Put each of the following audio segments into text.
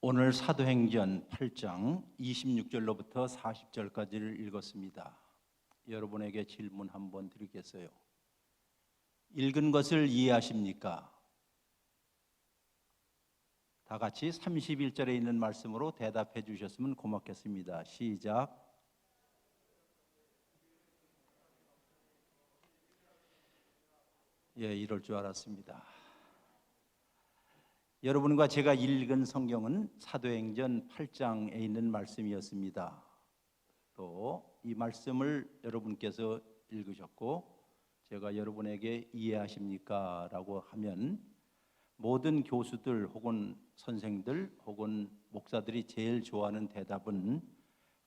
오늘 사도행전 8장 26절로부터 40절까지를 읽었습니다. 여러분에게 질문 한번 드리겠어요. 읽은 것을 이해하십니까? 다 같이 31절에 있는 말씀으로 대답해 주셨으면 고맙겠습니다. 시작. 이럴 줄 알았습니다. 여러분과 제가 읽은 성경은 사도행전 8장에 있는 말씀이었습니다. 또 이 말씀을 여러분께서 읽으셨고 제가 여러분에게 이해하십니까? 라고 하면 모든 교수들 혹은 선생들 혹은 목사들이 제일 좋아하는 대답은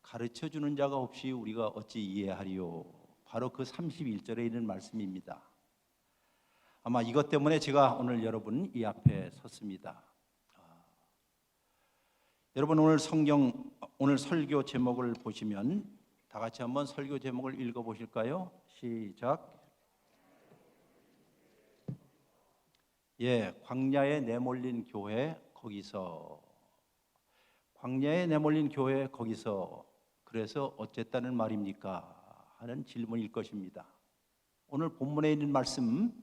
가르쳐주는 자가 없이 우리가 어찌 이해하리요? 바로 그 31절에 있는 말씀입니다. 아마 이것 때문에 제가 오늘 여러분 이 앞에 섰습니다. 여러분 오늘 설교 제목을 보시면 다 같이 한번 설교 제목을 읽어보실까요? 시작. 광야에 내몰린 교회 거기서. 광야에 내몰린 교회 거기서. 그래서 어쨌다는 말입니까? 하는 질문일 것입니다. 오늘 본문에 있는 말씀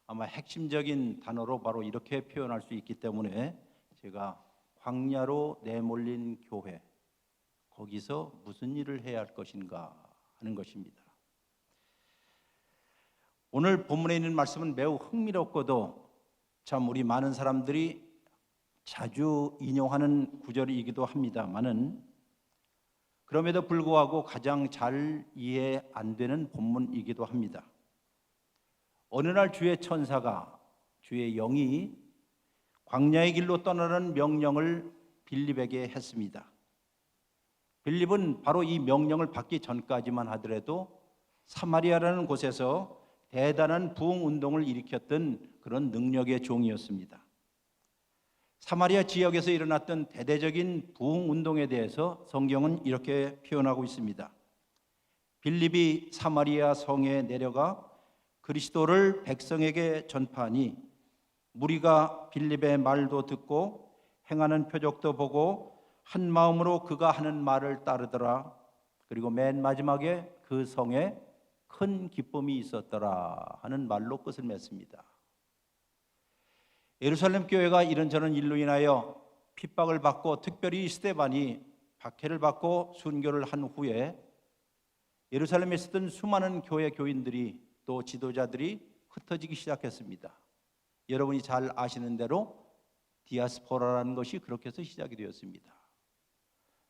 아마 핵심적인 단어로 바로 이렇게 표현할 수 있기 때문에 제가 광야로 내몰린 교회 거기서 무슨 일을 해야 할 것인가 하는 것입니다. 오늘 본문에 있는 말씀은 매우 흥미롭고도 참 우리 많은 사람들이 자주 인용하는 구절이기도 합니다만은 그럼에도 불구하고 가장 잘 이해 안 되는 본문이기도 합니다. 어느 날 주의 천사가 주의 영이 광야의 길로 떠나라는 명령을 빌립에게 했습니다. 빌립은 바로 이 명령을 받기 전까지만 하더라도 사마리아라는 곳에서 대단한 부흥 운동을 일으켰던 그런 능력의 종이었습니다. 사마리아 지역에서 일어났던 대대적인 부흥 운동에 대해서 성경은 이렇게 표현하고 있습니다. 빌립이 사마리아 성에 내려가 그리스도를 백성에게 전파하니 무리가 빌립의 말도 듣고 행하는 표적도 보고 한 마음으로 그가 하는 말을 따르더라. 그리고 맨 마지막에 그 성에 큰 기쁨이 있었더라 하는 말로 끝을 맺습니다. 예루살렘 교회가 이런저런 일로 인하여 핍박을 받고 특별히 스데반이 박해를 받고 순교를 한 후에 예루살렘에 있었던 수많은 교회 교인들이 또 지도자들이 흩어지기 시작했습니다. 여러분이 잘 아시는 대로 디아스포라라는 것이 그렇게 해서 시작이 되었습니다.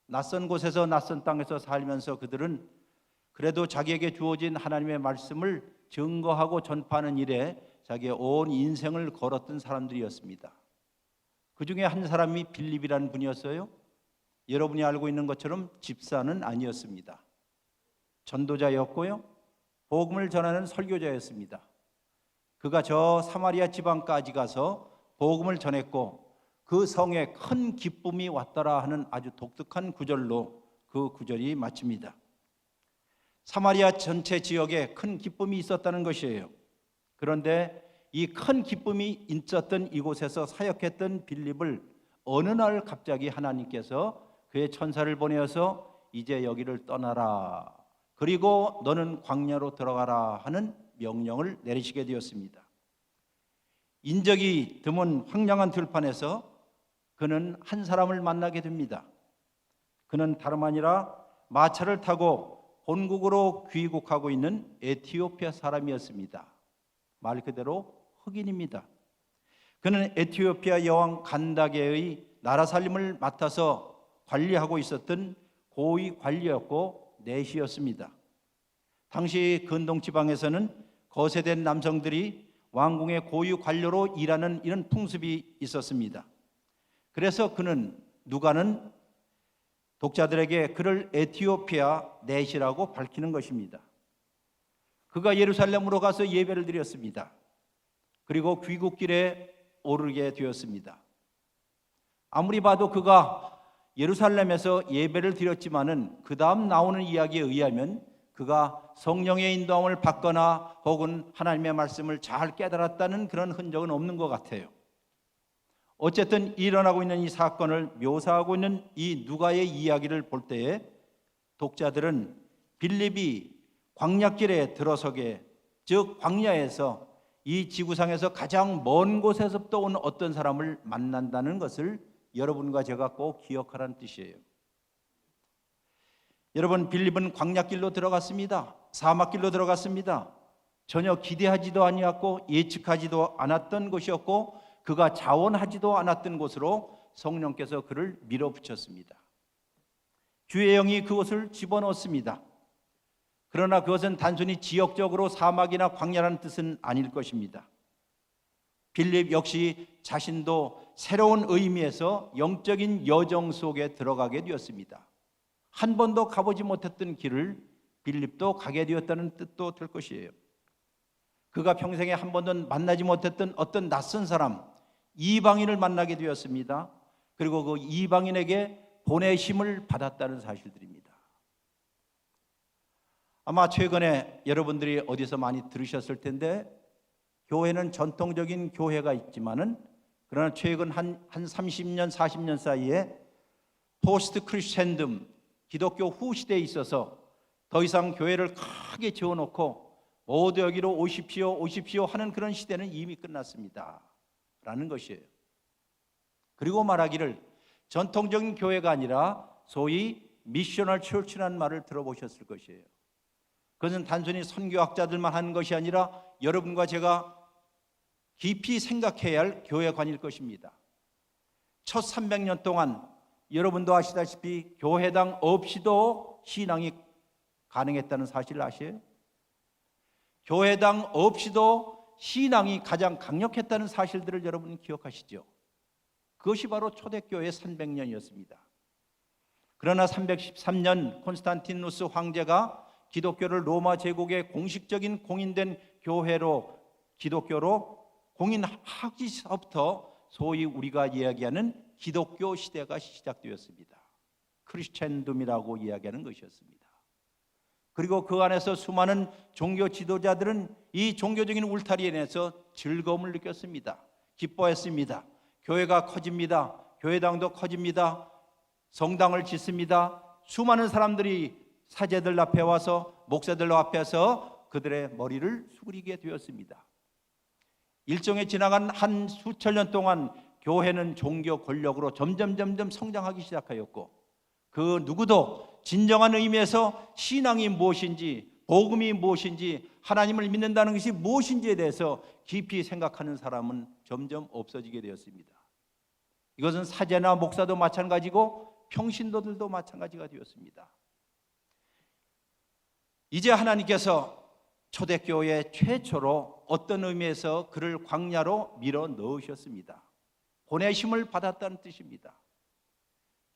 낯선 곳에서 낯선 땅에서 살면서 그들은 그래도 자기에게 주어진 하나님의 말씀을 증거하고 전파하는 일에 자기의 온 인생을 걸었던 사람들이었습니다. 그 중에 한 사람이 빌립이라는 분이었어요. 여러분이 알고 있는 것처럼 집사는 아니었습니다. 전도자였고요. 복음을 전하는 설교자였습니다. 그가 저 사마리아 지방까지 가서 복음을 전했고 그 성에 큰 기쁨이 왔더라 하는 아주 독특한 구절로 그 구절이 마칩니다. 사마리아 전체 지역에 큰 기쁨이 있었다는 것이에요. 그런데 이 큰 기쁨이 있었던 이곳에서 사역했던 빌립을 어느 날 갑자기 하나님께서 그의 천사를 보내어서 이제 여기를 떠나라. 그리고 너는 광야로 들어가라 하는 명령을 내리시게 되었습니다. 인적이 드문 황량한 들판에서 그는 한 사람을 만나게 됩니다. 그는 다름 아니라 마차를 타고 본국으로 귀국하고 있는 에티오피아 사람이었습니다. 말 그대로 흑인입니다. 그는 에티오피아 여왕 간다게의 나라 살림을 맡아서 관리하고 있었던 고위 관리였고 내시였습니다. 당시 근동 지방에서는 거세된 남성들이 왕궁의 고위 관료로 일하는 이런 풍습이 있었습니다. 그래서 그는 누가는 독자들에게 그를 에티오피아 내시라고 밝히는 것입니다. 그가 예루살렘으로 가서 예배를 드렸습니다. 그리고 귀국길에 오르게 되었습니다. 아무리 봐도 그가 예루살렘에서 예배를 드렸지만은 그 다음 나오는 이야기에 의하면 그가 성령의 인도함을 받거나 혹은 하나님의 말씀을 잘 깨달았다는 그런 흔적은 없는 것 같아요. 어쨌든 일어나고 있는 이 사건을 묘사하고 있는 이 누가의 이야기를 볼 때에 독자들은 빌립이 광야길에 들어서게, 즉 광야에서 이 지구상에서 가장 먼 곳에서부터 온 어떤 사람을 만난다는 것을 여러분과 제가 꼭 기억하라는 뜻이에요. 여러분, 빌립은 광야길로 들어갔습니다. 사막길로 들어갔습니다. 전혀 기대하지도 아니었고 예측하지도 않았던 곳이었고 그가 자원하지도 않았던 곳으로 성령께서 그를 밀어붙였습니다. 주의 영이 그곳을 집어넣었습니다. 그러나 그것은 단순히 지역적으로 사막이나 광야라는 뜻은 아닐 것입니다. 빌립 역시 자신도 새로운 의미에서 영적인 여정 속에 들어가게 되었습니다. 한 번도 가보지 못했던 길을 빌립도 가게 되었다는 뜻도 될 것이에요. 그가 평생에 한 번도 만나지 못했던 어떤 낯선 사람, 이방인을 만나게 되었습니다. 그리고 그 이방인에게 보내심을 받았다는 사실들입니다. 아마 최근에 여러분들이 어디서 많이 들으셨을 텐데, 교회는 전통적인 교회가 있지만은 그러나 최근 한 30년, 40년 사이에 포스트 크리스천즘, 기독교 후 시대에 있어서 더 이상 교회를 크게 지어놓고 모두 여기로 오십시오, 오십시오 하는 그런 시대는 이미 끝났습니다 라는 것이에요. 그리고 말하기를 전통적인 교회가 아니라 소위 미셔널 처치라는 말을 들어보셨을 것이에요. 그것은 단순히 선교학자들만 하는 것이 아니라 여러분과 제가 깊이 생각해야 할 교회관일 것입니다. 첫 300년 동안 여러분도 아시다시피 교회당 없이도 신앙이 가능했다는 사실을 아세요? 교회당 없이도 신앙이 가장 강력했다는 사실들을 여러분 기억하시죠? 그것이 바로 초대교회 300년이었습니다. 그러나 313년 콘스탄티누스 황제가 기독교를 로마 제국의 공식적인 공인된 교회로, 기독교로 공인하기서부터 소위 우리가 이야기하는 기독교 시대가 시작되었습니다. 크리스천즘이라고 이야기하는 것이었습니다. 그리고 그 안에서 수많은 종교 지도자들은 이 종교적인 울타리에 인해서 즐거움을 느꼈습니다. 기뻐했습니다. 교회가 커집니다. 교회당도 커집니다. 성당을 짓습니다. 수많은 사람들이 사제들 앞에 와서, 목사들 앞에서 그들의 머리를 숙이게 되었습니다. 일정에 지나간 한 수천 년 동안 교회는 종교 권력으로 점점 성장하기 시작하였고, 그 누구도 진정한 의미에서 신앙이 무엇인지, 복음이 무엇인지, 하나님을 믿는다는 것이 무엇인지에 대해서 깊이 생각하는 사람은 점점 없어지게 되었습니다. 이것은 사제나 목사도 마찬가지고 평신도들도 마찬가지가 되었습니다. 이제 하나님께서 초대교회 최초로 어떤 의미에서 그를 광야로 밀어 넣으셨습니다. 보내심을 받았다는 뜻입니다.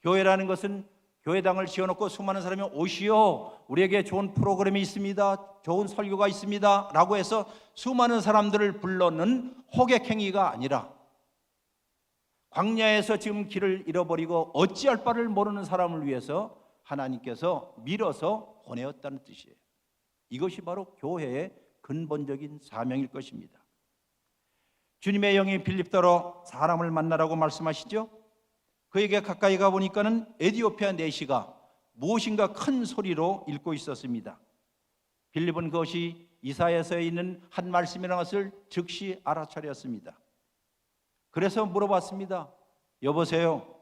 교회라는 것은 교회당을 지어놓고 수많은 사람이 오시오, 우리에게 좋은 프로그램이 있습니다, 좋은 설교가 있습니다 라고 해서 수많은 사람들을 불러넣는 호객행위가 아니라, 광야에서 지금 길을 잃어버리고 어찌할 바를 모르는 사람을 위해서 하나님께서 밀어서 보내었다는 뜻이에요. 이것이 바로 교회의 근본적인 사명일 것입니다. 주님의 영이 빌립더러 사람을 만나라고 말씀하시죠. 그에게 가까이 가보니까는 에디오피아 내시가 무엇인가 큰 소리로 읽고 있었습니다. 빌립은 그것이 이사야서에 있는 한 말씀이라는 것을 즉시 알아차렸습니다. 그래서 물어봤습니다. 여보세요,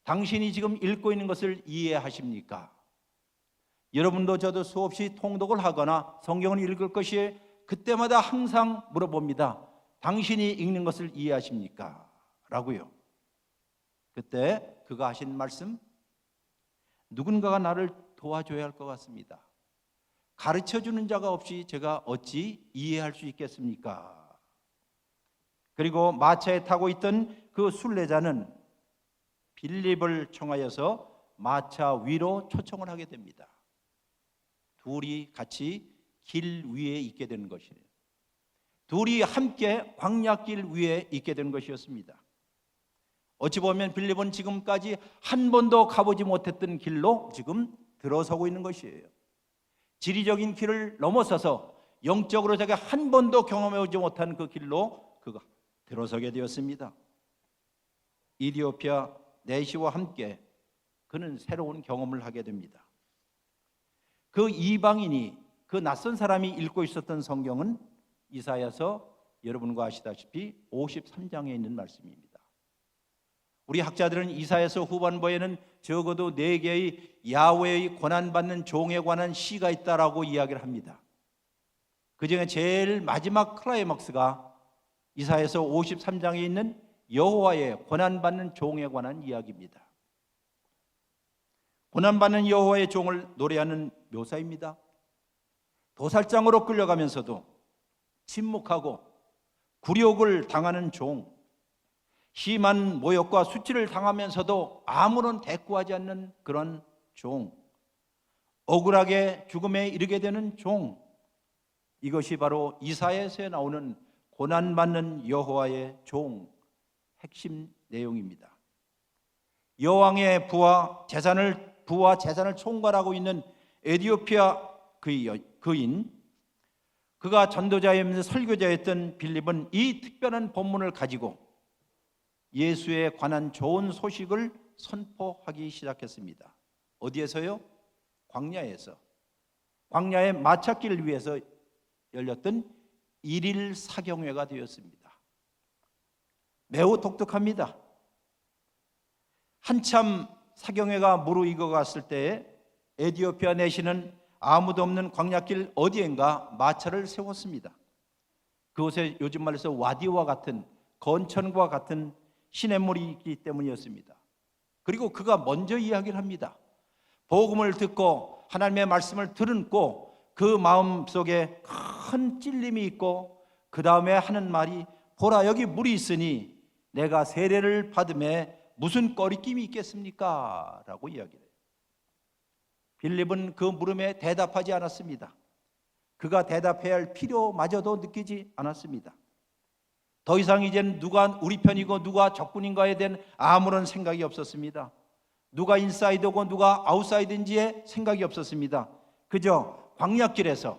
당신이 지금 읽고 있는 것을 이해하십니까? 여러분도 저도 수없이 통독을 하거나 성경을 읽을 것이 그때마다 항상 물어봅니다. 당신이 읽는 것을 이해하십니까? 라고요. 그때 그가 하신 말씀, 누군가가 나를 도와줘야 할 것 같습니다. 가르쳐주는 자가 없이 제가 어찌 이해할 수 있겠습니까? 그리고 마차에 타고 있던 그 순례자는 빌립을 청하여서 마차 위로 초청을 하게 됩니다. 둘이 같이 길 위에 있게 되는 것이에요. 둘이 함께 광야길 위에 있게 되는 것이었습니다. 어찌 보면 빌립은 지금까지 한 번도 가보지 못했던 길로 지금 들어서고 있는 것이에요. 지리적인 길을 넘어서서 영적으로 자기가 한 번도 경험해오지 못한 그 길로 그가 들어서게 되었습니다. 이디오피아 내시와 함께 그는 새로운 경험을 하게 됩니다. 그 이방인이, 그 낯선 사람이 읽고 있었던 성경은 이사야서 여러분과 아시다시피 53장에 있는 말씀입니다. 우리 학자들은 이사야서 후반부에는 적어도 4개의 야훼의 고난받는 종에 관한 시가 있다라고 이야기를 합니다. 그 중에 제일 마지막 클라이막스가 이사야서 53장에 있는 여호와의 고난받는 종에 관한 이야기입니다. 고난받는 여호와의 종을 노래하는 묘사입니다. 도살장으로 끌려가면서도 침묵하고 굴욕을 당하는 종, 심한 모욕과 수치를 당하면서도 아무런 대꾸하지 않는 그런 종, 억울하게 죽음에 이르게 되는 종, 이것이 바로 이사야서에 나오는 고난받는 여호와의 종 핵심 내용입니다. 여왕의 부와 재산을 총괄하고 있는 에티오피아 그인, 그가 전도자이면서 설교자였던 빌립은 이 특별한 본문을 가지고 예수에 관한 좋은 소식을 선포하기 시작했습니다. 어디에서요? 광야에서. 광야의 마차길을 위해서 열렸던 일일 사경회가 되었습니다. 매우 독특합니다. 한참 사경회가 무르익어갔을 때에 에티오피아 내시는 아무도 없는 광야길 어디엔가 마차를 세웠습니다. 그곳에 요즘 말해서 와디와 같은, 건천과 같은 시냇물이 있기 때문이었습니다. 그리고 그가 먼저 이야기를 합니다. 복음을 듣고 하나님의 말씀을 들은고 그 마음속에 큰 찔림이 있고 그 다음에 하는 말이, 보라 여기 물이 있으니 내가 세례를 받음에 무슨 꺼리낌이 있겠습니까? 라고 이야기를 해요. 빌립은 그 물음에 대답하지 않았습니다. 그가 대답해야 할 필요마저도 느끼지 않았습니다. 더 이상 이제는 누가 우리 편이고 누가 적군인가에 대한 아무런 생각이 없었습니다. 누가 인사이드고 누가 아웃사이드인지에 생각이 없었습니다. 그저 광야길에서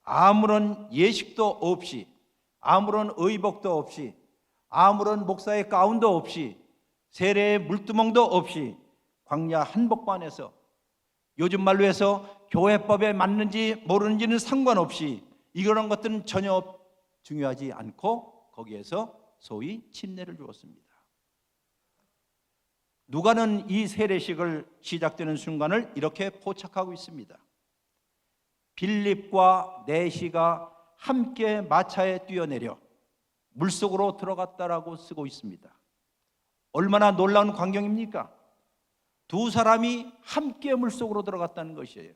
아무런 예식도 없이, 아무런 의복도 없이, 아무런 목사의 가운도 없이, 세례의 물두멍도 없이 광야 한복판에서, 요즘 말로 해서 교회법에 맞는지 모르는지는 상관없이 이런 것들은 전혀 중요하지 않고 거기에서 소위 침례를 주었습니다. 누가는 이 세례식을 시작되는 순간을 이렇게 포착하고 있습니다. 빌립과 내시가 함께 마차에 뛰어내려 물속으로 들어갔다라고 쓰고 있습니다. 얼마나 놀라운 광경입니까? 두 사람이 함께 물속으로 들어갔다는 것이에요.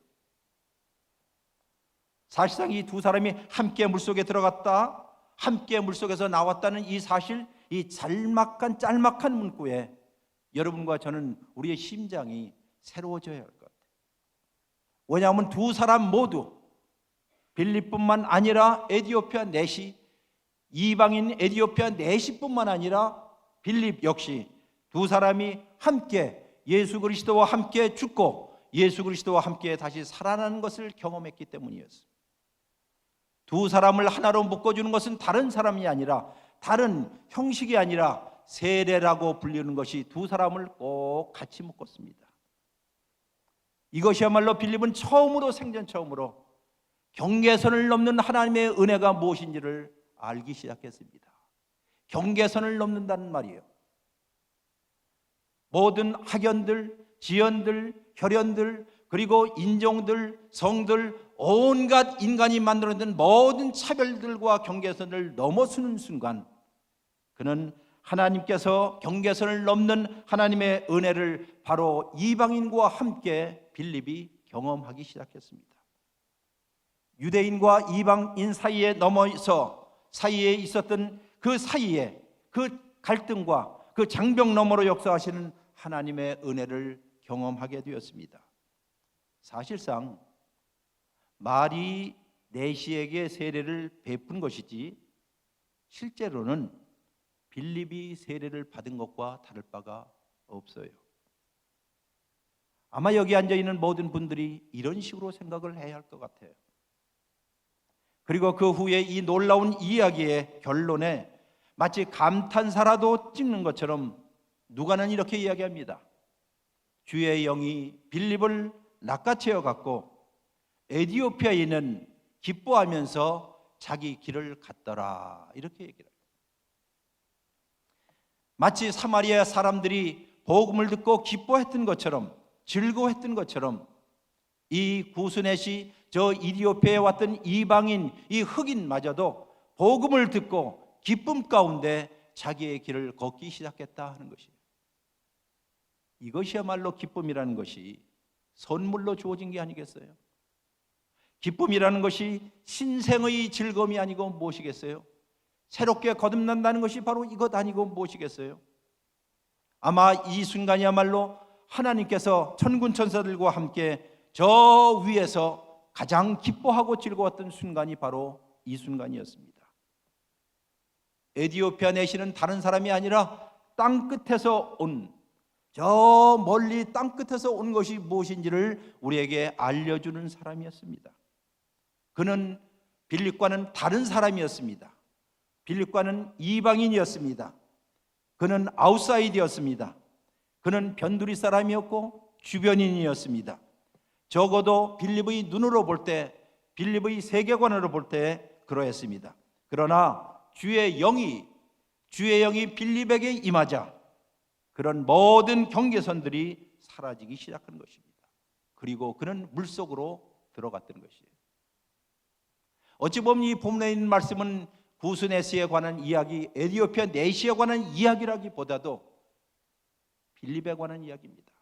사실상 이 두 사람이 함께 물속에 들어갔다, 함께 물속에서 나왔다는 이 사실, 이 짤막한 문구에 여러분과 저는 우리의 심장이 새로워져야 할 것 같아요. 왜냐하면 두 사람 모두, 빌립뿐만 아니라 에티오피아 내시, 이방인 에티오피아 내시뿐만 아니라 빌립 역시 두 사람이 함께 예수 그리스도와 함께 죽고 예수 그리스도와 함께 다시 살아나는 것을 경험했기 때문이었습니다. 두 사람을 하나로 묶어주는 것은 다른 사람이 아니라, 다른 형식이 아니라 세례라고 불리는 것이 두 사람을 꼭 같이 묶었습니다. 이것이야말로 빌립은 생전 처음으로 경계선을 넘는 하나님의 은혜가 무엇인지를 알기 시작했습니다. 경계선을 넘는다는 말이에요. 모든 학연들, 지연들, 혈연들, 그리고 인종들, 성들, 온갖 인간이 만들어낸 모든 차별들과 경계선을 넘어서는 순간 그는 하나님께서 경계선을 넘는 하나님의 은혜를 바로 이방인과 함께 빌립이 경험하기 시작했습니다. 유대인과 이방인 사이에 넘어서 사이에 있었던 그 사이에 그 갈등과 그 장벽 너머로 역사하시는 하나님의 은혜를 경험하게 되었습니다. 사실상 말이 내시에게 세례를 베푼 것이지 실제로는 빌립이 세례를 받은 것과 다를 바가 없어요. 아마 여기 앉아있는 모든 분들이 이런 식으로 생각을 해야 할 것 같아요. 그리고 그 후에 이 놀라운 이야기의 결론에 마치 감탄사라도 찍는 것처럼 누가는 이렇게 이야기합니다. 주의 영이 빌립을 낚아채어 갔고 에디오피아인은 기뻐하면서 자기 길을 갔더라. 이렇게 얘기를 합니다. 마치 사마리아 사람들이 복음을 듣고 기뻐했던 것처럼, 즐거워했던 것처럼 이 구스넷이 저 이디오피아에 왔던 이방인, 이 흑인마저도 복음을 듣고 기쁨 가운데 자기의 길을 걷기 시작했다 하는 것이에요. 이것이야말로 기쁨이라는 것이 선물로 주어진 게 아니겠어요? 기쁨이라는 것이 신생의 즐거움이 아니고 무엇이겠어요? 새롭게 거듭난다는 것이 바로 이것 아니고 무엇이겠어요? 아마 이 순간이야말로 하나님께서 천군 천사들과 함께 저 위에서 가장 기뻐하고 즐거웠던 순간이 바로 이 순간이었습니다. 에디오피아 내시는 다른 사람이 아니라 땅끝에서 온, 저 멀리 땅끝에서 온 것이 무엇인지를 우리에게 알려주는 사람이었습니다. 그는 빌립과는 다른 사람이었습니다. 빌립과는 이방인이었습니다. 그는 아웃사이드였습니다. 그는 변두리 사람이었고 주변인이었습니다. 적어도 빌립의 눈으로 볼 때, 빌립의 세계관으로 볼 때 그러했습니다. 그러나 주의 영이 빌립에게 임하자 그런 모든 경계선들이 사라지기 시작한 것입니다. 그리고 그는 물속으로 들어갔던 것이에요. 어찌 보면 이 본문에 있는 말씀은 구스네스에 관한 이야기, 에디오피아 내시에 관한 이야기라기보다도 빌립에 관한 이야기입니다.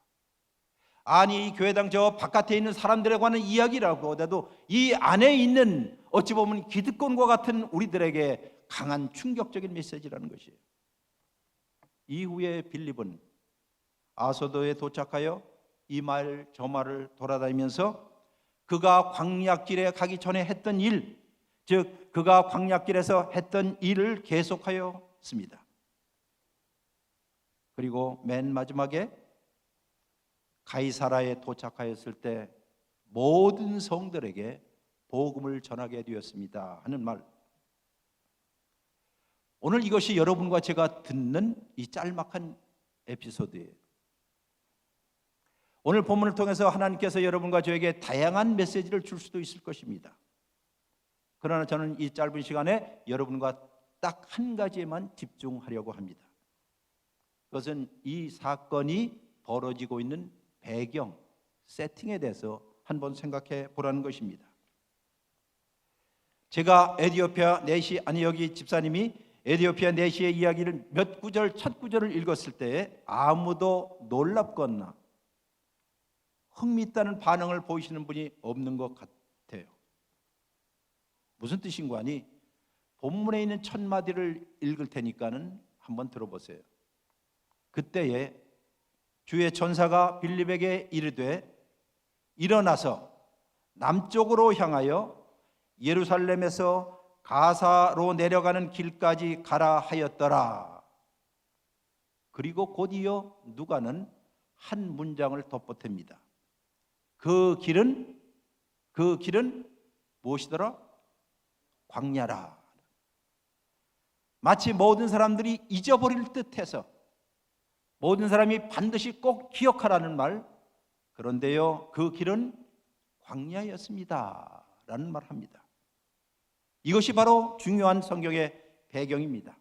아니, 이 교회당 저 바깥에 있는 사람들에 관한 이야기라기보다도 이 안에 있는 어찌 보면 기득권과 같은 우리들에게 강한 충격적인 메시지라는 것이에요. 이후에 빌립은 아소도에 도착하여 이 말 저 말을 돌아다니면서 그가 광야길에 가기 전에 했던 일, 즉 그가 광야길에서 했던 일을 계속하였습니다. 그리고 맨 마지막에 가이사라에 도착하였을 때 모든 성들에게 복음을 전하게 되었습니다 하는 말. 오늘 이것이 여러분과 제가 듣는 이 짤막한 에피소드예요. 오늘 본문을 통해서 하나님께서 여러분과 저에게 다양한 메시지를 줄 수도 있을 것입니다. 그러나 저는 이 짧은 시간에 여러분과 딱 한 가지에만 집중하려고 합니다. 그것은 이 사건이 벌어지고 있는 배경, 세팅에 대해서 한번 생각해 보라는 것입니다. 제가 에디오피아 내시 아니여기 집사님이 에디오피아 내시의 이야기를 몇 구절, 첫 구절을 읽었을 때 아무도 놀랍거나 흥미있다는 반응을 보이시는 분이 없는 것 같아요. 무슨 뜻인가 하니 본문에 있는 첫 마디를 읽을 테니까는 한번 들어보세요. 그때에 주의 천사가 빌립에게 이르되 일어나서 남쪽으로 향하여 예루살렘에서 가사로 내려가는 길까지 가라 하였더라. 그리고 곧이어 누가는 한 문장을 덧보탭니다. 그 길은 무엇이더라? 광야라. 마치 모든 사람들이 잊어버릴 듯해서 모든 사람이 반드시 꼭 기억하라는 말. 그런데요, 그 길은 광야였습니다 라는 말을 합니다. 이것이 바로 중요한 성경의 배경입니다.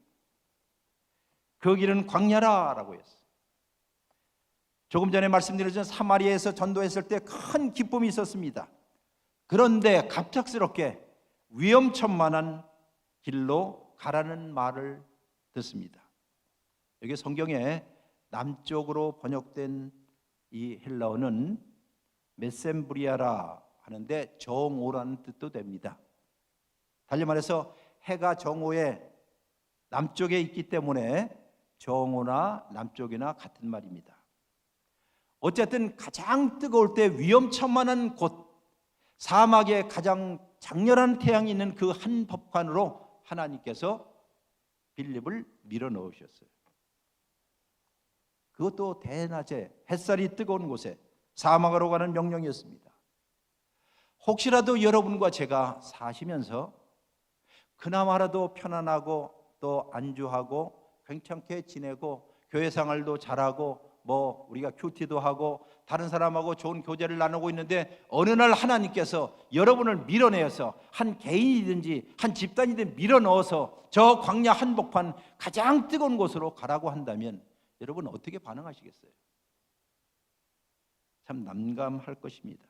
그 길은 광야라라고 했어요. 조금 전에 말씀드렸던 사마리아에서 전도했을 때 큰 기쁨이 있었습니다. 그런데 갑작스럽게 위험천만한 길로 가라는 말을 듣습니다. 여기 성경에 남쪽으로 번역된 이 헬라어는 메셈브리아라 하는데 정오라는 뜻도 됩니다. 달리 말해서 해가 정오에 남쪽에 있기 때문에 정오나 남쪽이나 같은 말입니다. 어쨌든 가장 뜨거울 때 위험천만한 곳, 사막에 가장 장렬한 태양이 있는 그 한복판으로 하나님께서 빌립을 밀어넣으셨어요. 그것도 대낮에 햇살이 뜨거운 곳에 사막으로 가는 명령이었습니다. 혹시라도 여러분과 제가 사시면서 그나마라도 편안하고 또 안주하고 괜찮게 지내고 교회 생활도 잘하고 뭐 우리가 큐티도 하고 다른 사람하고 좋은 교제를 나누고 있는데 어느 날 하나님께서 여러분을 밀어내어서 한 개인이든지 한 집단이든 밀어넣어서 저 광야 한복판 가장 뜨거운 곳으로 가라고 한다면 여러분 어떻게 반응하시겠어요? 참 난감할 것입니다.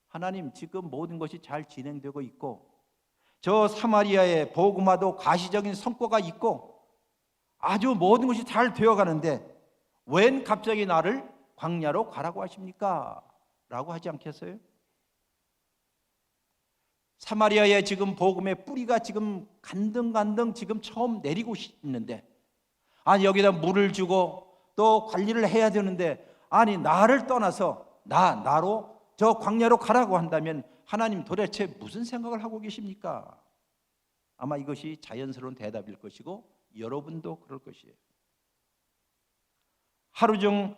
하나님, 지금 모든 것이 잘 진행되고 있고 저 사마리아의 복음화도 가시적인 성과가 있고 아주 모든 것이 잘 되어가는데 웬 갑자기 나를 광야로 가라고 하십니까? 라고 하지 않겠어요? 사마리아의 지금 복음의 뿌리가 지금 간등간등 지금 처음 내리고 있는데, 아니 여기다 물을 주고 또 관리를 해야 되는데, 아니 나를 떠나서 나로 저 광야로 가라고 한다면 하나님 도대체 무슨 생각을 하고 계십니까? 아마 이것이 자연스러운 대답일 것이고 여러분도 그럴 것이에요. 하루 중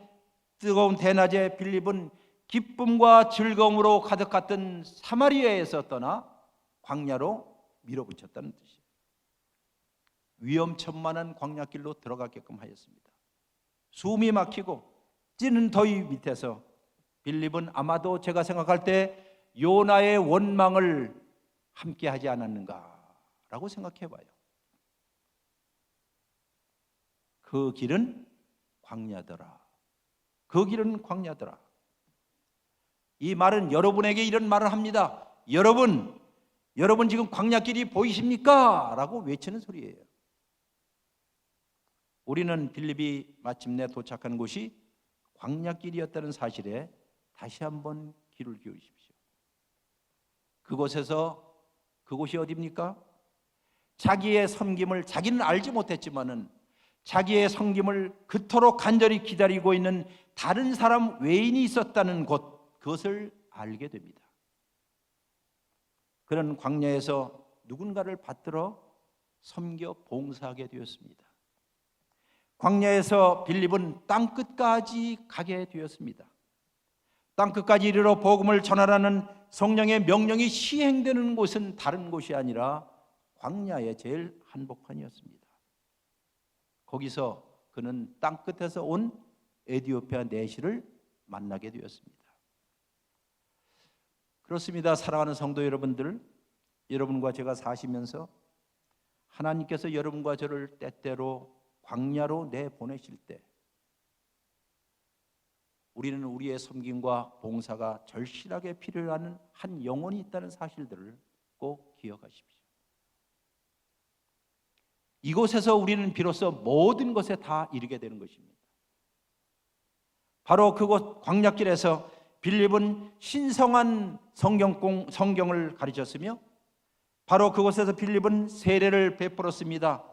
뜨거운 대낮에 빌립은 기쁨과 즐거움으로 가득했던 사마리아에서 떠나 광야로 밀어붙였다는 뜻이에요. 위험천만한 광야길로 들어가게끔 하였습니다. 숨이 막히고 찌는 더위 밑에서 빌립은 아마도 제가 생각할 때 요나의 원망을 함께 하지 않았는가라고 생각해 봐요. 그 길은 광야더라. 그 길은 광야더라. 이 말은 여러분에게 이런 말을 합니다. 여러분 지금 광야길이 보이십니까? 라고 외치는 소리예요. 우리는 빌립이 마침내 도착한 곳이 광야길이었다는 사실에 다시 한번 귀를 기울이십시오. 그곳이 어디입니까? 자기의 섬김을 자기는 알지 못했지만은 자기의 섬김을 그토록 간절히 기다리고 있는 다른 사람 외인이 있었다는 곳, 그것을 알게 됩니다. 그런 광야에서 누군가를 받들어 섬겨 봉사하게 되었습니다. 광야에서 빌립은 땅끝까지 가게 되었습니다. 땅끝까지 이르러 복음을 전하라는 성령의 명령이 시행되는 곳은 다른 곳이 아니라 광야의 제일 한복판이었습니다. 거기서 그는 땅끝에서 온 에디오피아 내시를 만나게 되었습니다. 그렇습니다. 사랑하는 성도 여러분들, 여러분과 제가 사시면서 하나님께서 여러분과 저를 때때로 광야로 내보내실 때 우리는 우리의 섬김과 봉사가 절실하게 필요한 한 영혼이 있다는 사실들을 꼭 기억하십시오. 이곳에서 우리는 비로소 모든 것에 다 이르게 되는 것입니다. 바로 그곳 광야길에서 빌립은 신성한 성경을 가르쳤으며 바로 그곳에서 빌립은 세례를 베풀었습니다.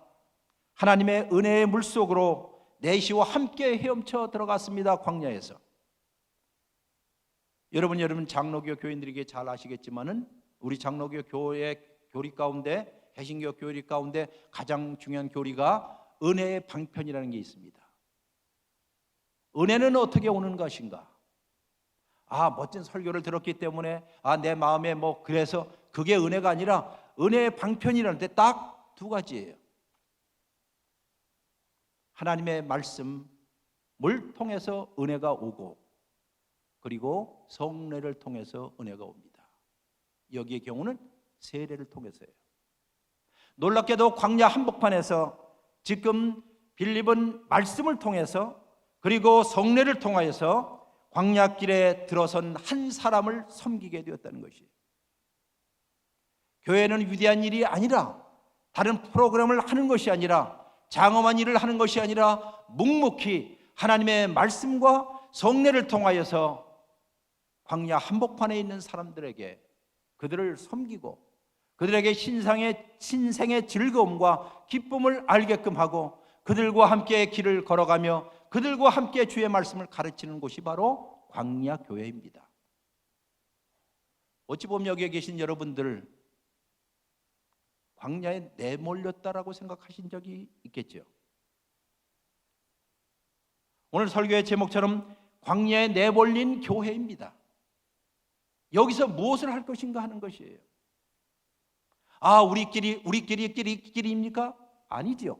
하나님의 은혜의 물속으로 내시와 함께 헤엄쳐 들어갔습니다. 광야에서. 여러분 장로교 교인들에게 잘 아시겠지만은 우리 장로교 교회 교리 가운데 개신교 교리 가운데 가장 중요한 교리가 은혜의 방편이라는 게 있습니다. 은혜는 어떻게 오는 것인가? 멋진 설교를 들었기 때문에 내 마음에 그래서 그게 은혜가 아니라 은혜의 방편이라는데 딱 두 가지예요. 하나님의 말씀을 통해서 은혜가 오고 그리고 성례를 통해서 은혜가 옵니다. 여기의 경우는 세례를 통해서예요. 놀랍게도 광야 한복판에서 지금 빌립은 말씀을 통해서 그리고 성례를 통하여서 광야길에 들어선 한 사람을 섬기게 되었다는 것이에요. 교회는 위대한 일이 아니라 다른 프로그램을 하는 것이 아니라 장엄한 일을 하는 것이 아니라 묵묵히 하나님의 말씀과 성례를 통하여서 광야 한복판에 있는 사람들에게 그들을 섬기고 그들에게 신생의 즐거움과 기쁨을 알게끔 하고 그들과 함께 길을 걸어가며 그들과 함께 주의 말씀을 가르치는 곳이 바로 광야 교회입니다. 어찌 보면 여기에 계신 여러분들 광야에 내몰렸다라고 생각하신 적이 있겠죠. 오늘 설교의 제목처럼 광야에 내몰린 교회입니다. 여기서 무엇을 할 것인가 하는 것이에요. 우리끼리입니까? 아니죠.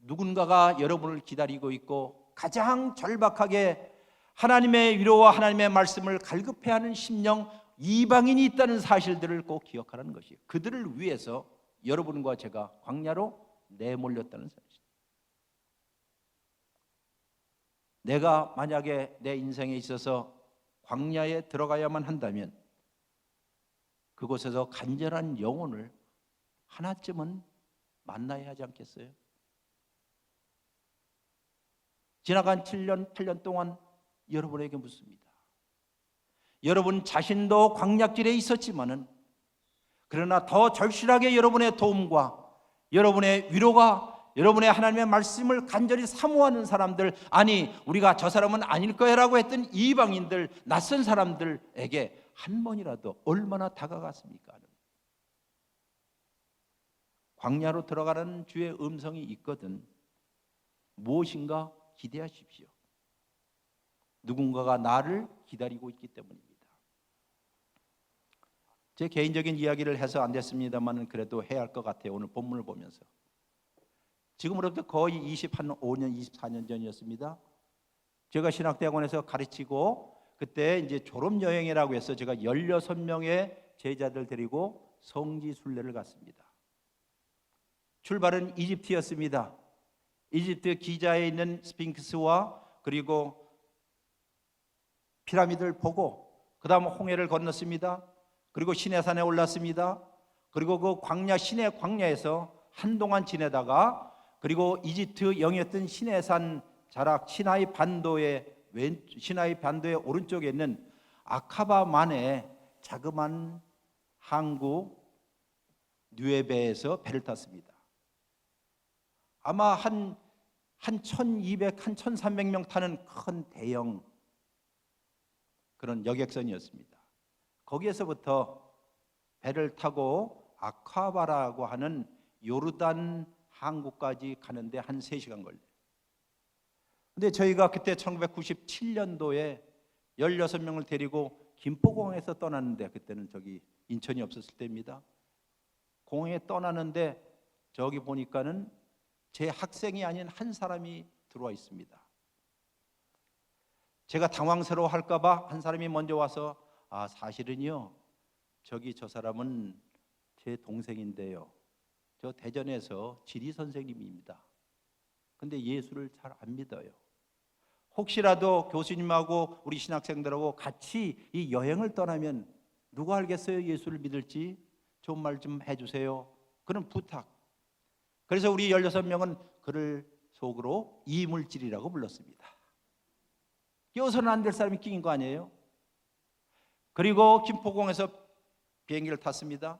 누군가가 여러분을 기다리고 있고 가장 절박하게 하나님의 위로와 하나님의 말씀을 갈급해하는 심령 이방인이 있다는 사실들을 꼭 기억하라는 것이에요. 그들을 위해서 여러분과 제가 광야로 내몰렸다는 사실. 내가 만약에 내 인생에 있어서 광야에 들어가야만 한다면 그곳에서 간절한 영혼을 하나쯤은 만나야 하지 않겠어요? 지나간 8년 동안 여러분에게 묻습니다. 여러분 자신도 광약길에 있었지만은 그러나 더 절실하게 여러분의 도움과 여러분의 위로가 여러분의 하나님의 말씀을 간절히 사모하는 사람들, 아니 우리가 저 사람은 아닐 거야라고 했던 이방인들, 낯선 사람들에게 한 번이라도 얼마나 다가갔습니까? 광야로 들어가라는 주의 음성이 있거든 무엇인가 기대하십시오. 누군가가 나를 기다리고 있기 때문입니다. 제 개인적인 이야기를 해서 안 됐습니다만 그래도 해야 할 것 같아요. 오늘 본문을 보면서. 지금으로부터 거의 25년, 24년 전이었습니다. 제가 신학대학원에서 가르치고 그때 이제 졸업여행이라고 해서 제가 16명의 제자들 데리고 성지 순례를 갔습니다. 출발은 이집트였습니다. 이집트 기자에 있는 스핑크스와 그리고 피라미드를 보고 그 다음 홍해를 건넜습니다. 그리고 시내산에 올랐습니다. 그리고 그 광야 시내 광야에서 한동안 지내다가 그리고 이집트 영이었던 시내산 자락 시나이 반도의 오른쪽에 있는 아카바만의 자그만 항구 뉴에베에서 배를 탔습니다. 아마 한 1200, 한 1300명 타는 큰 대형 그런 여객선이었습니다. 거기에서부터 배를 타고 아카바라고 하는 요르단 항구까지 가는데 한 3시간 걸려요. 근데 저희가 그때 1997년도에 16명을 데리고 김포공항에서 떠났는데 그때는 저기 인천이 없었을 때입니다. 공항에 떠나는데 저기 보니까는 제 학생이 아닌 한 사람이 들어와 있습니다. 제가 당황스러워 할까 봐 한 사람이 먼저 와서 사실은요 저기 저 사람은 제 동생인데요. 저 대전에서 지리 선생님입니다. 근데 예수를 잘 안 믿어요. 혹시라도 교수님하고 우리 신학생들하고 같이 이 여행을 떠나면 누가 알겠어요? 예수를 믿을지 좋은 말 좀 해주세요. 그런 부탁. 그래서 우리 16명은 그를 속으로 이물질이라고 불렀습니다. 끼어서는 안 될 사람이 끼인 거 아니에요? 그리고 김포공에서 비행기를 탔습니다.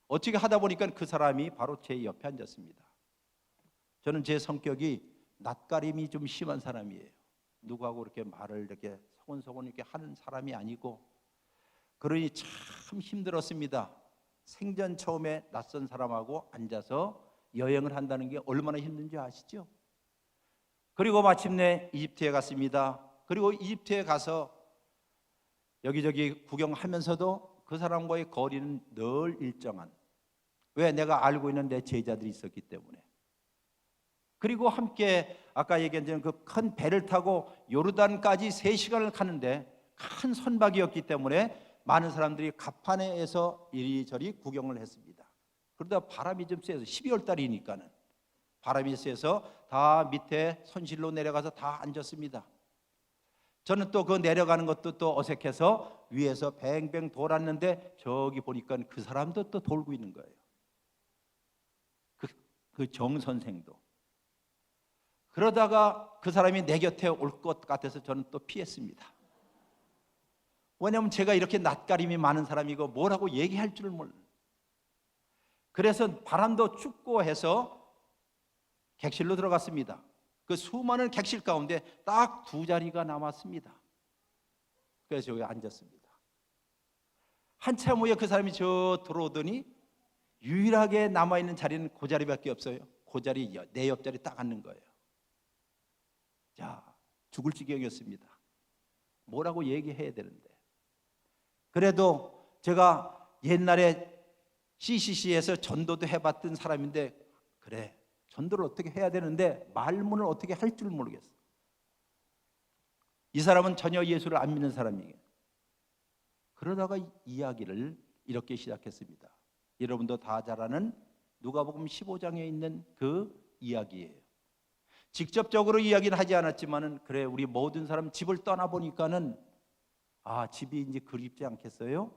어떻게 하다 보니까 그 사람이 바로 제 옆에 앉았습니다. 저는 제 성격이 낯가림이 좀 심한 사람이에요. 누구하고 이렇게 말을 이렇게 서곤서곤 이렇게 하는 사람이 아니고 그러니 참 힘들었습니다. 생전 처음에 낯선 사람하고 앉아서 여행을 한다는 게 얼마나 힘든지 아시죠? 그리고 마침내 이집트에 갔습니다. 그리고 이집트에 가서 여기저기 구경하면서도 그 사람과의 거리는 늘 일정한, 왜? 내가 알고 있는 내 제자들이 있었기 때문에. 그리고 함께 아까 얘기한 그 큰 배를 타고 요르단까지 3시간을 가는데 큰 선박이었기 때문에 많은 사람들이 갑판에서 이리저리 구경을 했습니다. 그러다 바람이 좀 세서 12월 달이니까는 바람이 세서 다 밑에 선실로 내려가서 다 앉았습니다. 저는 또 그 내려가는 것도 또 어색해서 위에서 뱅뱅 돌았는데 저기 보니까 그 사람도 또 돌고 있는 거예요. 그 정 선생도. 그러다가 그 사람이 내 곁에 올 것 같아서 저는 또 피했습니다. 왜냐하면 제가 이렇게 낯가림이 많은 사람이고 뭐라고 얘기할 줄을 몰라요. 그래서 바람도 춥고 해서 객실로 들어갔습니다. 그 수많은 객실 가운데 딱 2자리가 남았습니다. 그래서 여기 앉았습니다. 한참 후에 그 사람이 저 들어오더니 유일하게 남아있는 자리는 그 자리밖에 없어요. 그 자리, 내 옆자리 딱 앉는 거예요. 자, 죽을 지경이었습니다. 뭐라고 얘기해야 되는데. 그래도 제가 옛날에 CCC에서 전도도 해봤던 사람인데, 그래, 전도를 어떻게 해야 되는데 말문을 어떻게 할 줄 모르겠어. 이 사람은 전혀 예수를 안 믿는 사람이에요. 그러다가 이야기를 이렇게 시작했습니다. 여러분도 다 잘 아는 누가복음 15장에 있는 그 이야기예요. 직접적으로 이야기는 하지 않았지만은 그래 우리 모든 사람 집을 떠나 보니까는 집이 이제 그립지 않겠어요?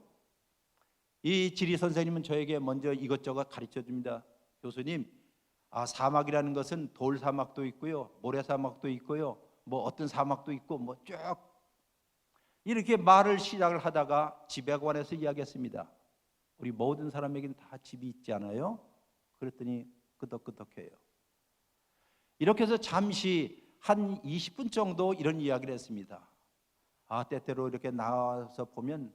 이 지리 선생님은 저에게 먼저 이것저것 가르쳐 줍니다. 교수님, 사막이라는 것은 돌 사막도 있고요, 모래 사막도 있고요, 뭐 어떤 사막도 있고 뭐 쭉 이렇게 말을 시작을 하다가 집에 관해서 이야기했습니다. 우리 모든 사람에게는 다 집이 있지 않아요? 그랬더니 끄덕끄덕해요. 이렇게 해서 잠시 한 20분 정도 이런 이야기를 했습니다. 때때로 이렇게 나와서 보면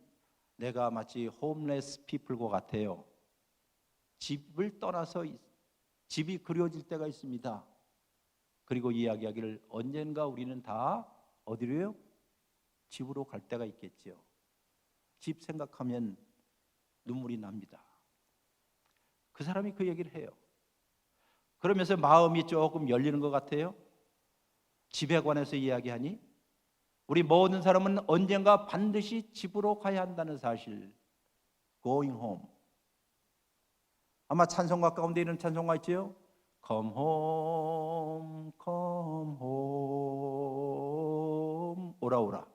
내가 마치 홈레스 피플과 같아요. 집을 떠나서 집이 그리워질 때가 있습니다. 그리고 이야기하기를 언젠가 우리는 다 어디로요? 집으로 갈 때가 있겠지요. 집 생각하면 눈물이 납니다. 그 사람이 그 얘기를 해요. 그러면서 마음이 조금 열리는 것 같아요. 집에 관해서 이야기하니 우리 모든 사람은 언젠가 반드시 집으로 가야 한다는 사실. Going home. 아마 찬송가 가운데 있는 찬송가 있죠? Come home, come home. 오라 오라.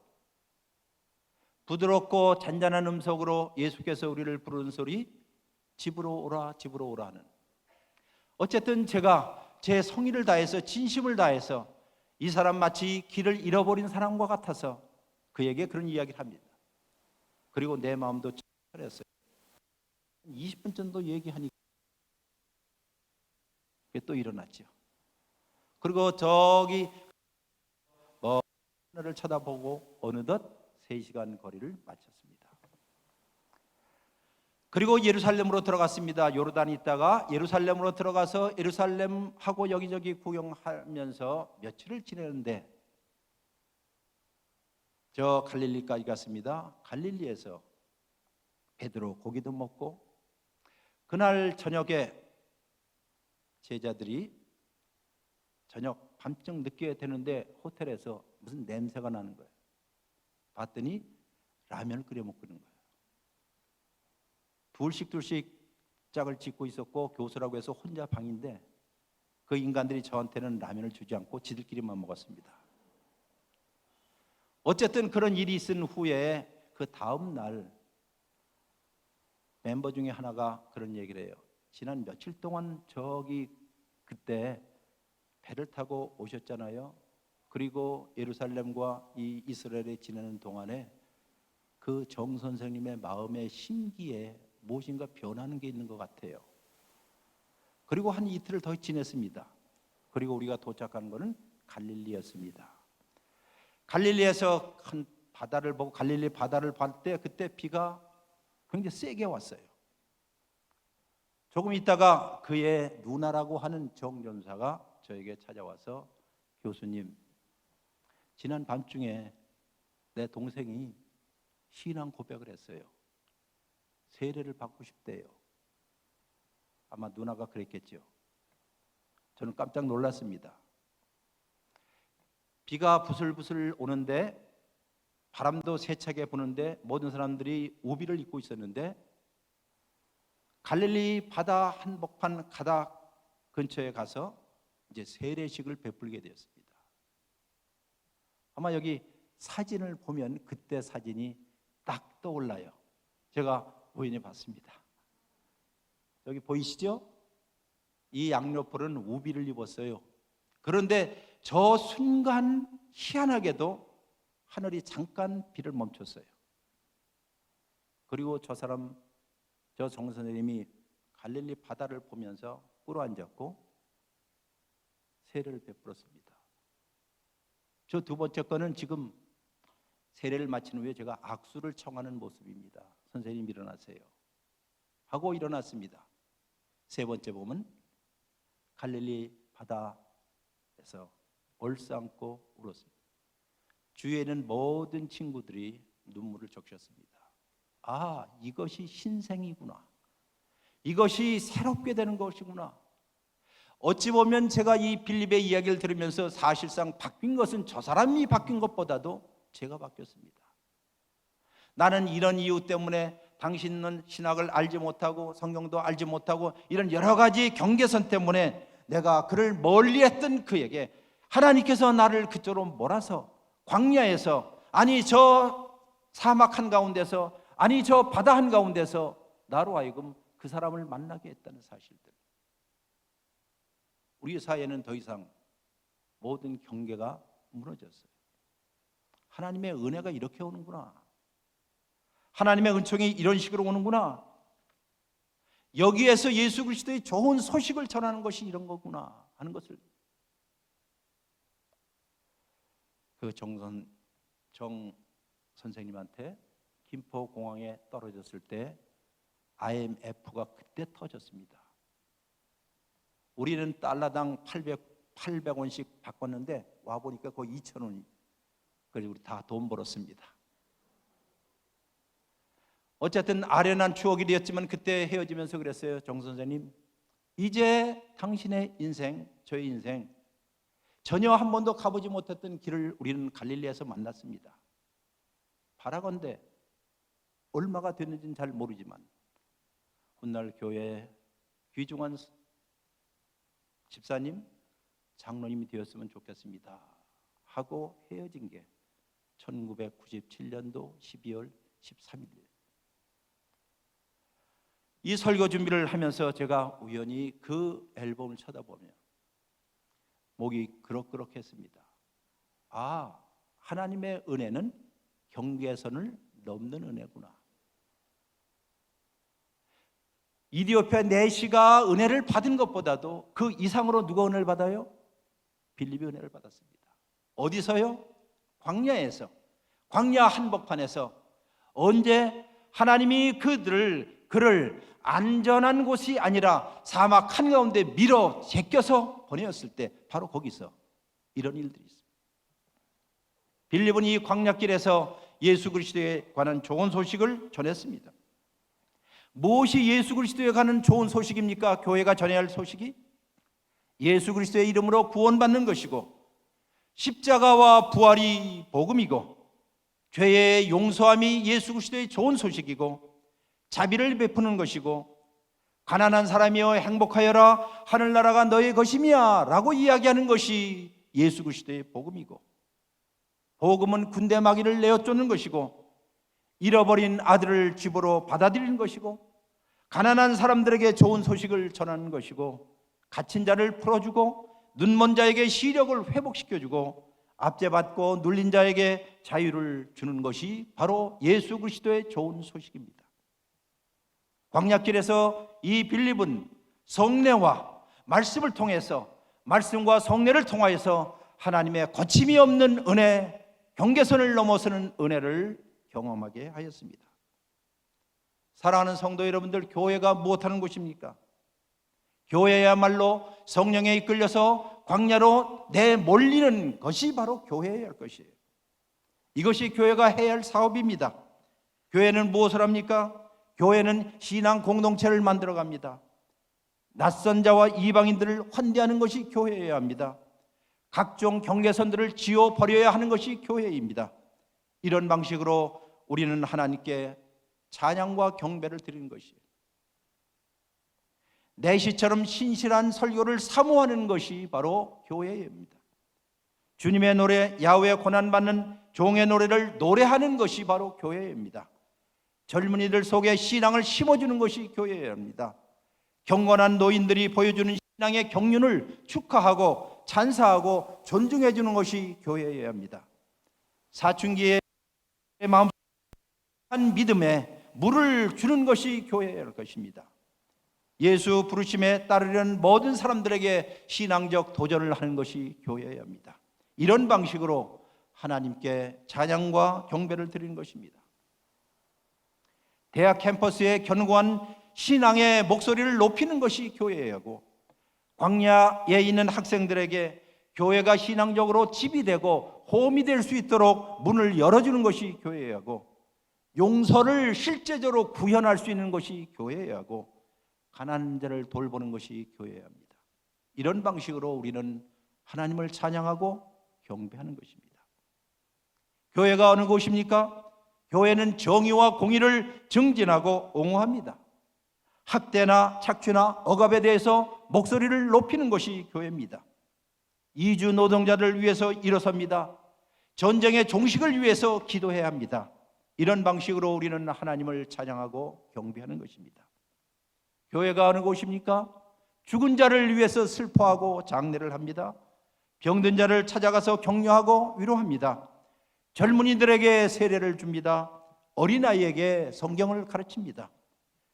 부드럽고 잔잔한 음성으로 예수께서 우리를 부르는 소리, 집으로 오라, 집으로 오라 하는. 어쨌든 제가 제 성의를 다해서 진심을 다해서 이 사람 마치 길을 잃어버린 사람과 같아서 그에게 그런 이야기를 합니다. 그리고 내 마음도 철했어요. 20분 정도 얘기하니까 또 일어났죠. 그리고 저기 하늘을 쳐다보고 어느덧 3시간 거리를 마쳤습니다. 그리고 예루살렘으로 들어갔습니다. 요르단에 있다가 예루살렘으로 들어가서 예루살렘하고 여기저기 구경하면서 며칠을 지내는데 저 갈릴리까지 갔습니다. 갈릴리에서 베드로 고기도 먹고 그날 저녁에 제자들이 저녁 밤쯤 늦게 되는데 호텔에서 무슨 냄새가 나는 거예요. 봤더니 라면을 끓여 먹고 있는 거예요. 둘씩 짝을 짓고 있었고 교수라고 해서 혼자 방인데 그 인간들이 저한테는 라면을 주지 않고 지들끼리만 먹었습니다. 어쨌든 그런 일이 있은 후에 그 다음 날 멤버 중에 하나가 그런 얘기를 해요. 지난 며칠 동안 저기 그때 배를 타고 오셨잖아요. 그리고 예루살렘과 이 이스라엘에 지내는 동안에 그 정 선생님의 마음의 심기에 무엇인가 변하는 게 있는 것 같아요. 그리고 한 이틀을 더 지냈습니다. 그리고 우리가 도착한 것은 갈릴리였습니다. 갈릴리에서 큰 바다를 보고 갈릴리 바다를 봤을 때 그때 비가 굉장히 세게 왔어요. 조금 있다가 그의 누나라고 하는 정전사가 저에게 찾아와서 교수님, 지난 밤중에 내 동생이 신앙 고백을 했어요. 세례를 받고 싶대요. 아마 누나가 그랬겠죠. 저는 깜짝 놀랐습니다. 비가 부슬부슬 오는데 바람도 세차게 부는데 모든 사람들이 우비를 입고 있었는데 갈릴리 바다 한복판 가닥 근처에 가서 이제 세례식을 베풀게 되었습니다. 아마 여기 사진을 보면 그때 사진이 딱 떠올라요. 제가 우연히 봤습니다. 여기 보이시죠? 이 양옆으로는 우비를 입었어요. 그런데 저 순간 희한하게도 하늘이 잠깐 비를 멈췄어요. 그리고 저 정 선생님이 갈릴리 바다를 보면서 꿇어앉았고 세례를 베풀었습니다. 저 두 번째 거는 지금 세례를 마친 후에 제가 악수를 청하는 모습입니다. 선생님 일어나세요 하고 일어났습니다. 세 번째 보면 갈릴리 바다에서 얼싸안고 울었습니다. 주위에는 모든 친구들이 눈물을 적셨습니다. 이것이 신생이구나. 이것이 새롭게 되는 것이구나. 어찌 보면 제가 이 빌립의 이야기를 들으면서 사실상 바뀐 것은 저 사람이 바뀐 것보다도 제가 바뀌었습니다. 나는 이런 이유 때문에 당신은 신학을 알지 못하고 성경도 알지 못하고 이런 여러 가지 경계선 때문에 내가 그를 멀리했던 그에게 하나님께서 나를 그쪽으로 몰아서 광야에서, 아니 저 사막 한가운데서, 아니 저 바다 한가운데서 나로 하여금 그 사람을 만나게 했다는 사실들. 우리 사회는 더 이상 모든 경계가 무너졌어요. 하나님의 은혜가 이렇게 오는구나, 하나님의 은총이 이런 식으로 오는구나, 여기에서 예수 그리스도의 좋은 소식을 전하는 것이 이런 거구나 하는 것을 그 정 선생님한테 김포공항에 떨어졌을 때 IMF가 그때 터졌습니다. 우리는 달러당 800원씩 바꿨는데 와보니까 거의 2,000원이. 그래서 우리 다 돈 벌었습니다. 어쨌든 아련한 추억이 되었지만 그때 헤어지면서 그랬어요. 정 선생님, 이제 당신의 인생, 저의 인생, 전혀 한 번도 가보지 못했던 길을 우리는 갈릴리에서 만났습니다. 바라건대 얼마가 됐는지는 잘 모르지만 훗날 교회에 귀중한 집사님, 장로님이 되었으면 좋겠습니다 하고 헤어진 게 1997년도 12월 13일. 이 설교 준비를 하면서 제가 우연히 그 앨범을 쳐다보며 목이 그럭그럭했습니다. 아, 하나님의 은혜는 경계선을 넘는 은혜구나. 이디오피아 내시가 은혜를 받은 것보다도 그 이상으로 누가 은혜를 받아요? 빌립이 은혜를 받았습니다. 어디서요? 광야에서, 광야 한복판에서. 언제? 하나님이 그를 안전한 곳이 아니라 사막 한가운데 밀어 제껴서 보내었을 때 바로 거기서 이런 일들이 있습니다. 빌립은 이 광야길에서 예수 그리스도에 관한 좋은 소식을 전했습니다. 무엇이 예수 그리스도에 관한 좋은 소식입니까? 교회가 전해야 할 소식이 예수 그리스도의 이름으로 구원받는 것이고, 십자가와 부활이 복음이고, 죄의 용서함이 예수 그리스도의 좋은 소식이고, 자비를 베푸는 것이고, 가난한 사람이여 행복하여라 하늘나라가 너의 것임이야 라고 이야기하는 것이 예수 그리스도의 복음이고, 복음은 군대 마귀를 내어쫓는 것이고, 잃어버린 아들을 집으로 받아들이는 것이고, 가난한 사람들에게 좋은 소식을 전하는 것이고, 갇힌 자를 풀어주고, 눈먼 자에게 시력을 회복시켜주고, 압제받고 눌린 자에게 자유를 주는 것이 바로 예수 그리스도의 좋은 소식입니다. 광야길에서 이 빌립은 성례와 말씀을 통해서, 말씀과 성례를 통하여서 하나님의 거침이 없는 은혜, 경계선을 넘어서는 은혜를 경험하게 하였습니다. 사랑하는 성도 여러분들, 교회가 무엇하는 곳입니까? 교회야말로 성령에 이끌려서 광야로 내몰리는 것이 바로 교회여야 할 것이에요. 이것이 교회가 해야 할 사업입니다. 교회는 무엇을 합니까? 교회는 신앙 공동체를 만들어 갑니다. 낯선 자와 이방인들을 환대하는 것이 교회여야 합니다. 각종 경계선들을 지워 버려야 하는 것이 교회입니다. 이런 방식으로 우리는 하나님께 찬양과 경배를 드리는 것이에요. 내시처럼 신실한 설교를 사모하는 것이 바로 교회입니다. 주님의 노래, 야훼의 고난받는 종의 노래를 노래하는 것이 바로 교회입니다. 젊은이들 속에 신앙을 심어주는 것이 교회입니다. 경건한 노인들이 보여주는 신앙의 경륜을 축하하고 찬사하고 존중해 주는 것이 교회여야 합니다. 사춘기의 마음 한 믿음에 물을 주는 것이 교회여야 할 것입니다. 예수 부르심에 따르려는 모든 사람들에게 신앙적 도전을 하는 것이 교회여야 합니다. 이런 방식으로 하나님께 찬양과 경배를 드리는 것입니다. 대학 캠퍼스에 견고한 신앙의 목소리를 높이는 것이 교회여야 하고, 광야에 있는 학생들에게 교회가 신앙적으로 집이 되고 홈이 될 수 있도록 문을 열어주는 것이 교회여야 하고, 용서를 실제적으로 구현할 수 있는 것이 교회여야 하고, 가난한 자를 돌보는 것이 교회여야 합니다. 이런 방식으로 우리는 하나님을 찬양하고 경배하는 것입니다. 교회가 어느 곳입니까? 교회는 정의와 공의를 증진하고 옹호합니다. 학대나 착취나 억압에 대해서 목소리를 높이는 것이 교회입니다. 이주 노동자를 위해서 일어섭니다. 전쟁의 종식을 위해서 기도해야 합니다. 이런 방식으로 우리는 하나님을 찬양하고 경배하는 것입니다. 교회가 어느 곳입니까? 죽은 자를 위해서 슬퍼하고 장례를 합니다. 병든 자를 찾아가서 격려하고 위로합니다. 젊은이들에게 세례를 줍니다. 어린아이에게 성경을 가르칩니다.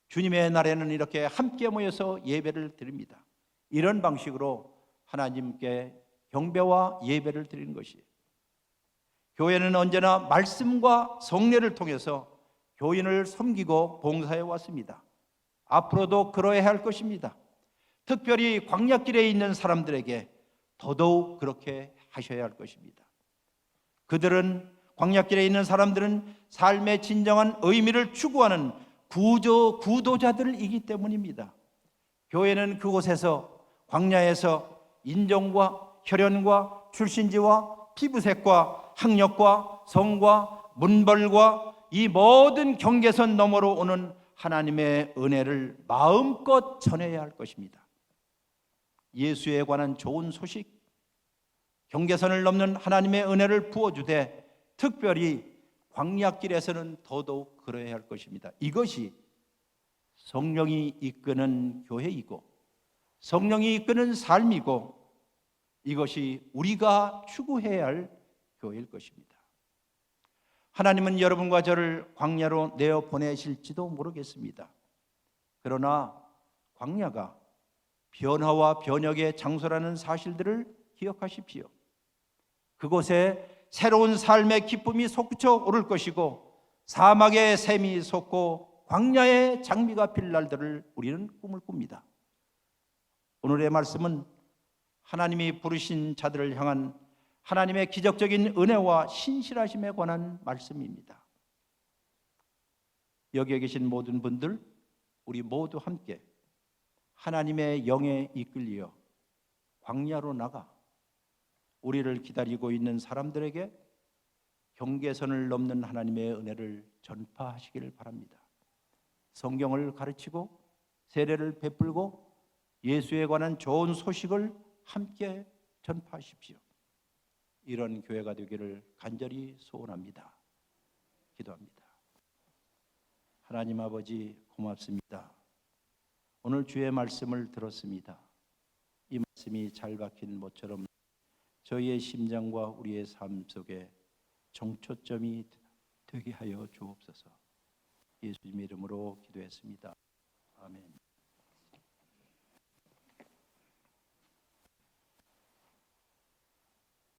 주님의 날에는 이렇게 함께 모여서 예배를 드립니다. 이런 방식으로 하나님께 경배와 예배를 드리는 것이에요. 교회는 언제나 말씀과 성례를 통해서 교인을 섬기고 봉사해 왔습니다. 앞으로도 그러해야 할 것입니다. 특별히 광야길에 있는 사람들에게 더더욱 그렇게 하셔야 할 것입니다. 그들은 광야길에 있는 사람들은 삶의 진정한 의미를 추구하는 구도자들이기 때문입니다. 교회는 그곳에서 광야에서 인종과 혈연과 출신지와 피부색과 학력과 성과 문벌과 이 모든 경계선 너머로 오는 하나님의 은혜를 마음껏 전해야 할 것입니다. 예수에 관한 좋은 소식, 경계선을 넘는 하나님의 은혜를 부어주되 특별히 광야길에서는 더더욱 그러해야 할 것입니다. 이것이 성령이 이끄는 교회이고 성령이 이끄는 삶이고 이것이 우리가 추구해야 할 교회일 것입니다. 하나님은 여러분과 저를 광야로 내어 보내실지도 모르겠습니다. 그러나 광야가 변화와 변혁의 장소라는 사실들을 기억하십시오. 그곳에 새로운 삶의 기쁨이 솟구쳐 오를 것이고 사막의 샘이 솟고 광야의 장미가 필 날들을 우리는 꿈을 꿉니다. 오늘의 말씀은 하나님이 부르신 자들을 향한 하나님의 기적적인 은혜와 신실하심에 관한 말씀입니다. 여기에 계신 모든 분들, 우리 모두 함께 하나님의 영에 이끌려 광야로 나가 우리를 기다리고 있는 사람들에게 경계선을 넘는 하나님의 은혜를 전파하시기를 바랍니다. 성경을 가르치고 세례를 베풀고 예수에 관한 좋은 소식을 함께 전파하십시오. 이런 교회가 되기를 간절히 소원합니다. 기도합니다. 하나님 아버지 고맙습니다. 오늘 주의 말씀을 들었습니다. 이 말씀이 잘 박힌 모처럼 저희의 심장과 우리의 삶 속에 정초점이 되게 하여 주옵소서. 예수님 이름으로 기도했습니다. 아멘.